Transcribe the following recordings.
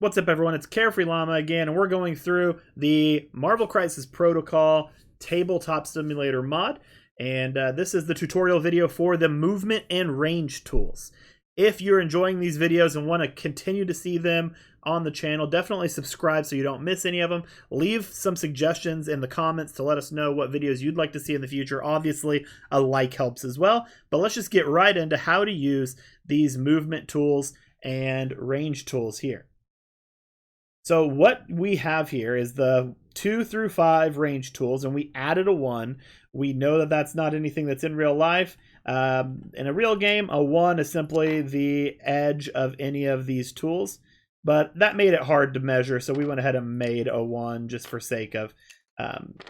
What's up, everyone? It's Carefree Llama again, and we're going through the Marvel Crisis Protocol Tabletop Simulator mod. And this is the tutorial video for the movement and range tools. If you're enjoying these videos and want to continue to see them on the channel, definitely subscribe so you don't miss any of them. Leave some suggestions in the comments to let us know what videos you'd like to see in the future. Obviously, a like helps as well. But let's just get right into how to use these movement tools and range tools here. So what we have here is the 2 through 5 range tools, and we added a 1. We know that that's not anything that's in real life. In a real game, a 1 is simply the edge of any of these tools, but that made it hard to measure, so we went ahead and made a 1 just for sake of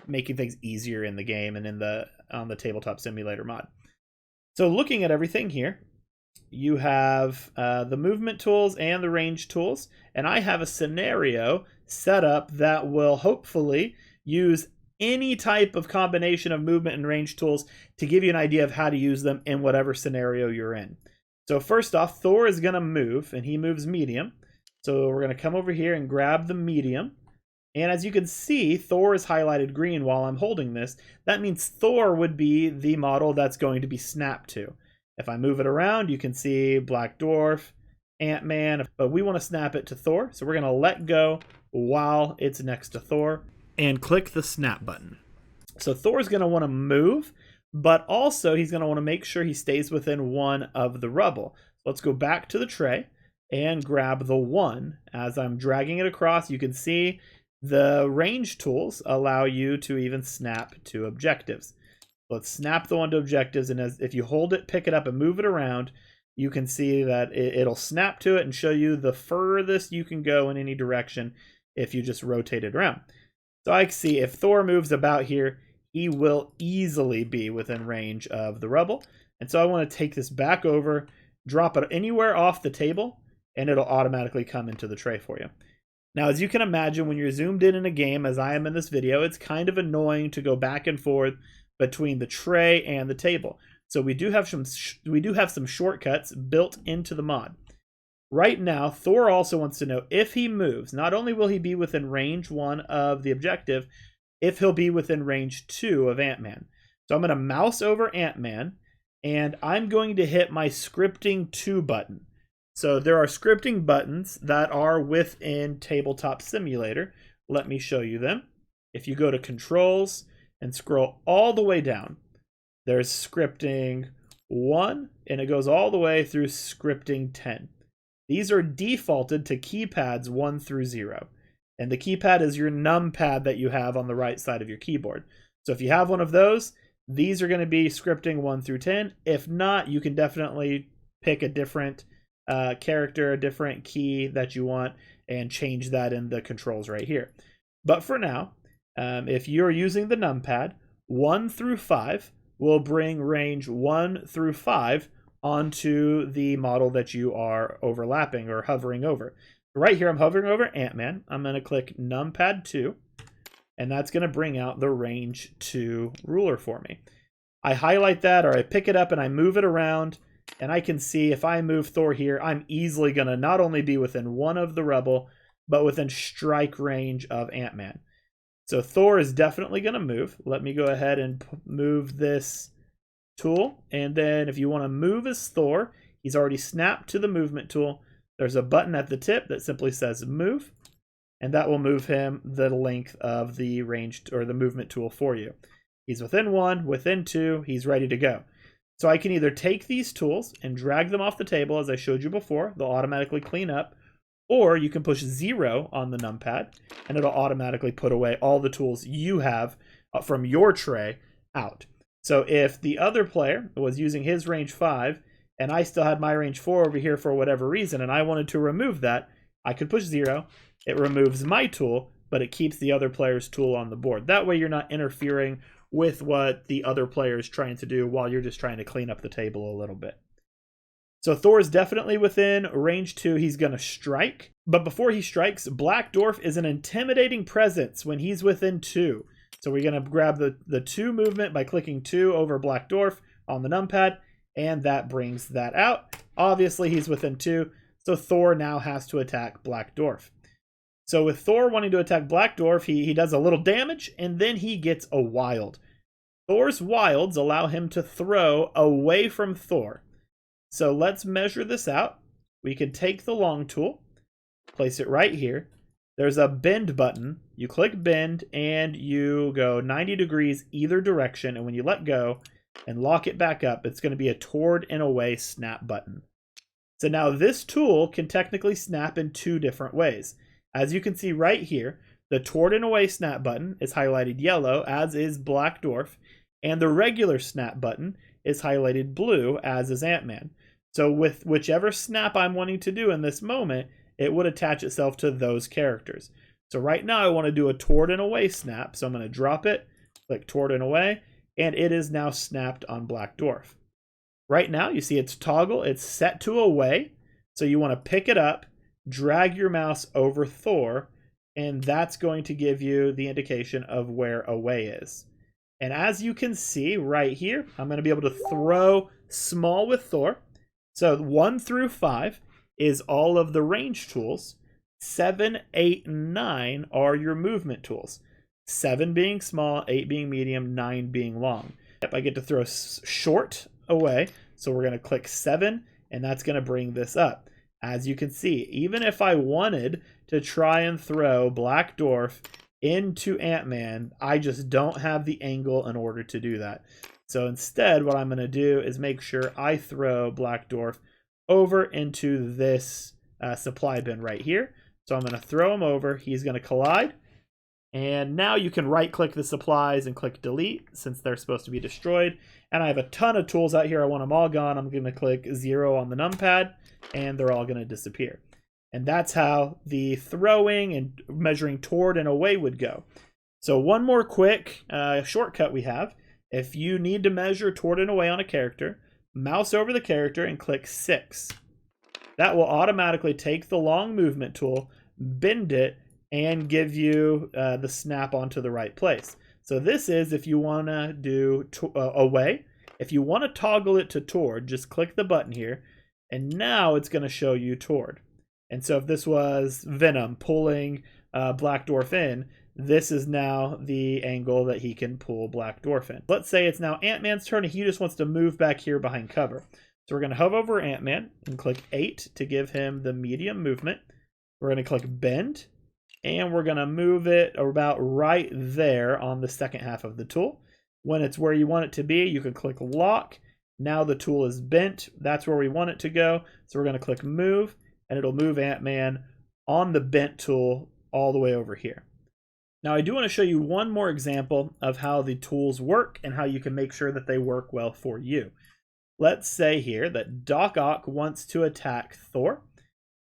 making things easier in the game and on the Tabletop Simulator mod. So looking at everything here, you have the movement tools and the range tools, and I have a scenario set up that will hopefully use any type of combination of movement and range tools to give you an idea of how to use them in whatever scenario you're in. So first off, Thor is going to move, and he moves medium. So we're going to come over here and grab the medium. And as you can see, Thor is highlighted green while I'm holding this. That means Thor would be the model that's going to be snapped to. If I move it around, you can see Black Dwarf, Ant-Man, but we want to snap it to Thor. So we're going to let go while it's next to Thor and click the snap button. So Thor's going to want to move, but also he's going to want to make sure he stays within 1 of the rubble. Let's go back to the tray and grab the 1. As I'm dragging it across, you can see the range tools allow you to even snap to objectives. Let's snap the 1 to objectives, and if you hold it, pick it up, and move it around, you can see that it'll snap to it and show you the furthest you can go in any direction if you just rotate it around. So I can see if Thor moves about here, he will easily be within range of the rubble. And so I want to take this back over, drop it anywhere off the table, and it'll automatically come into the tray for you. Now, as you can imagine, when you're zoomed in a game, as I am in this video, it's kind of annoying to go back and forth between the tray and the table. So we do have some shortcuts built into the mod. Right now, Thor also wants to know if he moves, not only will he be within range 1 of the objective, if he'll be within range 2 of Ant-Man. So I'm going to mouse over Ant-Man, and I'm going to hit my scripting 2 button. So there are scripting buttons that are within Tabletop Simulator. Let me show you them. If you go to Controls and scroll all the way down, there's scripting 1, and it goes all the way through scripting 10. These are defaulted to keypads 1 through 0. And the keypad is your numpad that you have on the right side of your keyboard. So if you have one of those, these are going to be scripting 1 through 10. If not, you can definitely pick a different character, a different key that you want, and change that in the controls right here. But for now, if you're using the numpad, 1 through 5 will bring range 1 through 5 onto the model that you are overlapping or hovering over. Right here, I'm hovering over Ant-Man. I'm going to click numpad 2, and that's going to bring out the range 2 ruler for me. I highlight that, or I pick it up and I move it around, and I can see if I move Thor here, I'm easily going to not only be within 1 of the rubble, but within strike range of Ant-Man. So Thor is definitely going to move. Let me go ahead and move this tool. And then if you want to move as Thor, he's already snapped to the movement tool. There's a button at the tip that simply says move, and that will move him the length of the range or the movement tool for you. He's within 1, within 2, he's ready to go. So I can either take these tools and drag them off the table, as I showed you before. They'll automatically clean up. Or you can push 0 on the numpad, and it'll automatically put away all the tools you have from your tray out. So if the other player was using his range 5, and I still had my range 4 over here for whatever reason, and I wanted to remove that, I could push 0. It removes my tool, but it keeps the other player's tool on the board. That way you're not interfering with what the other player is trying to do while you're just trying to clean up the table a little bit. So Thor is definitely within range 2. He's going to strike. But before he strikes, Black Dwarf is an intimidating presence when he's within 2. So we're going to grab the 2 movement by clicking 2 over Black Dwarf on the numpad, and that brings that out. Obviously, he's within 2, so Thor now has to attack Black Dwarf. So with Thor wanting to attack Black Dwarf, he does a little damage, and then he gets a wild. Thor's wilds allow him to throw away from Thor. So let's measure this out. We can take the long tool, place it right here. There's a bend button. You click bend, and you go 90 degrees either direction, and when you let go and lock it back up, it's going to be a toward and away snap button. So now this tool can technically snap in two different ways. As you can see right here, the toward and away snap button is highlighted yellow, as is Black Dwarf, and the regular snap button is highlighted blue, as is Ant-Man. So with whichever snap I'm wanting to do in this moment, it would attach itself to those characters. So right now I want to do a toward and away snap, so I'm going to drop it, click toward and away, and it is now snapped on Black Dwarf. Right now you see it's toggle, it's set to away, so you want to pick it up, drag your mouse over Thor, and that's going to give you the indication of where away is. And as you can see right here, I'm going to be able to throw small with Thor. So 1 through 5 is all of the range tools. 7, 8, and 9 are your movement tools. 7 being small, 8 being medium, 9 being long. I get to throw short away, so we're going to click 7, and that's going to bring this up. As you can see, even if I wanted to try and throw Black Dwarf into Ant-Man, I just don't have the angle in order to do that. So instead, what I'm going to do is make sure I throw Black Dwarf over into this supply bin right here. So I'm going to throw him over. He's going to collide. And now you can right-click the supplies and click delete since they're supposed to be destroyed. And I have a ton of tools out here. I want them all gone. I'm going to click 0 on the numpad, and they're all going to disappear. And that's how the throwing and measuring toward and away would go. So one more quick shortcut we have. If you need to measure toward and away on a character, mouse over the character and click 6. That will automatically take the long movement tool, bend it, and give you the snap onto the right place. So this is if you want to do away. If you want to toggle it to toward, just click the button here, and now it's going to show you toward. And so if this was Venom pulling Black Dwarf in, this is now the angle that he can pull Black Dwarf in. Let's say it's now Ant-Man's turn and he just wants to move back here behind cover. So we're going to hover over Ant-Man and click 8 to give him the medium movement. We're going to click bend, and we're going to move it about right there on the second half of the tool. When it's where you want it to be, you can click lock. Now the tool is bent. That's where we want it to go. So we're going to click move, and it'll move Ant-Man on the bent tool all the way over here. Now I do want to show you one more example of how the tools work and how you can make sure that they work well for you. Let's say here that Doc Ock wants to attack Thor.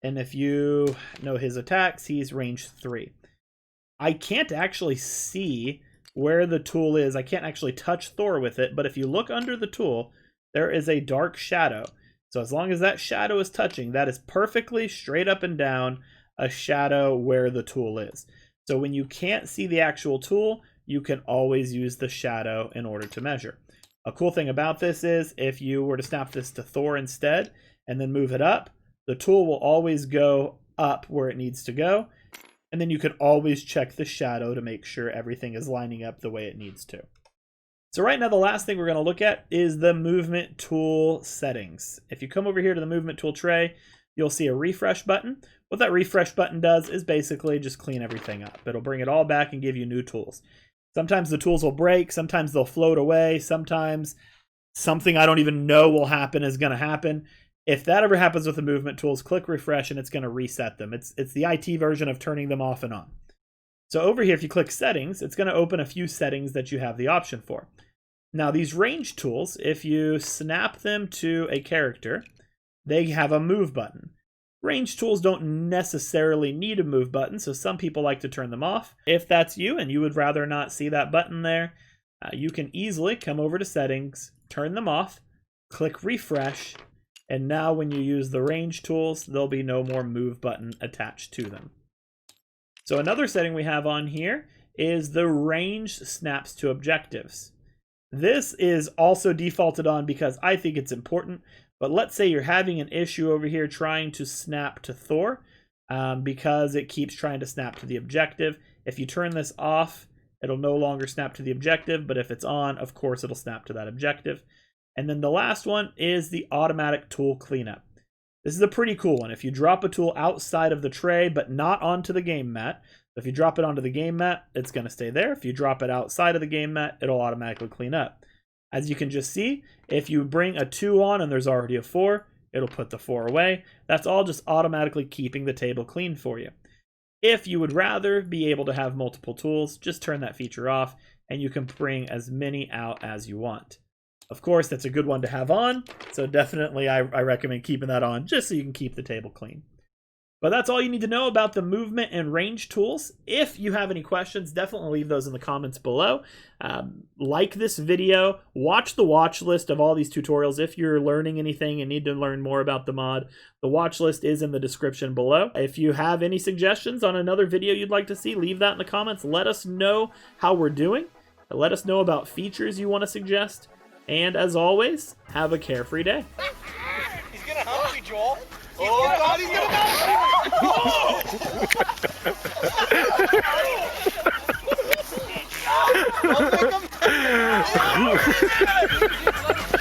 And if you know his attacks, he's range 3. I can't actually see where the tool is. I can't actually touch Thor with it, but if you look under the tool, there is a dark shadow. So as long as that shadow is touching, that is perfectly straight up and down a shadow where the tool is. So when you can't see the actual tool, you can always use the shadow in order to measure. A cool thing about this is if you were to snap this to Thor instead and then move it up, the tool will always go up where it needs to go. And then you can always check the shadow to make sure everything is lining up the way it needs to. So right now, the last thing we're going to look at is the movement tool settings. If you come over here to the movement tool tray, you'll see a refresh button. What that refresh button does is basically just clean everything up. It'll bring it all back and give you new tools. Sometimes the tools will break, sometimes they'll float away, sometimes something I don't even know will happen is going to happen. If that ever happens with the movement tools, click refresh and it's going to reset them. It's the IT version of turning them off and on. So over here, if you click settings, it's going to open a few settings that you have the option for. Now these range tools, if you snap them to a character, they have a move button. Range tools don't necessarily need a move button, so some people like to turn them off. If that's you and you would rather not see that button there, you can easily come over to settings, turn them off, click refresh, and now when you use the range tools, there'll be no more move button attached to them. So another setting we have on here is the range snaps to objectives. This is also defaulted on because I think it's important. But let's say you're having an issue over here trying to snap to Thor. because it keeps trying to snap to the objective. If you turn this off, it'll no longer snap to the objective, but if it's on, of course, it'll snap to that objective. And then the last one is the automatic tool cleanup. This is a pretty cool one. If you drop a tool outside of the tray, but not onto the game mat, if you drop it onto the game mat, it's going to stay there. If you drop it outside of the game mat, it'll automatically clean up. As you can just see, if you bring a 2 on and there's already a 4, it'll put the 4 away. That's all just automatically keeping the table clean for you. If you would rather be able to have multiple tools, just turn that feature off and you can bring as many out as you want. Of course, that's a good one to have on, so definitely I recommend keeping that on just so you can keep the table clean. But that's all you need to know about the movement and range tools. If you have any questions, definitely leave those in the comments below. Like this video, watch the watch list of all these tutorials. If you're learning anything and need to learn more about the mod, the watch list is in the description below. If you have any suggestions on another video you'd like to see, leave that in the comments. Let us know how we're doing. Let us know about features you want to suggest. And as always, have a carefree day. He's gonna hump you, Joel. Oh, God, he's gonna hump you! Oh,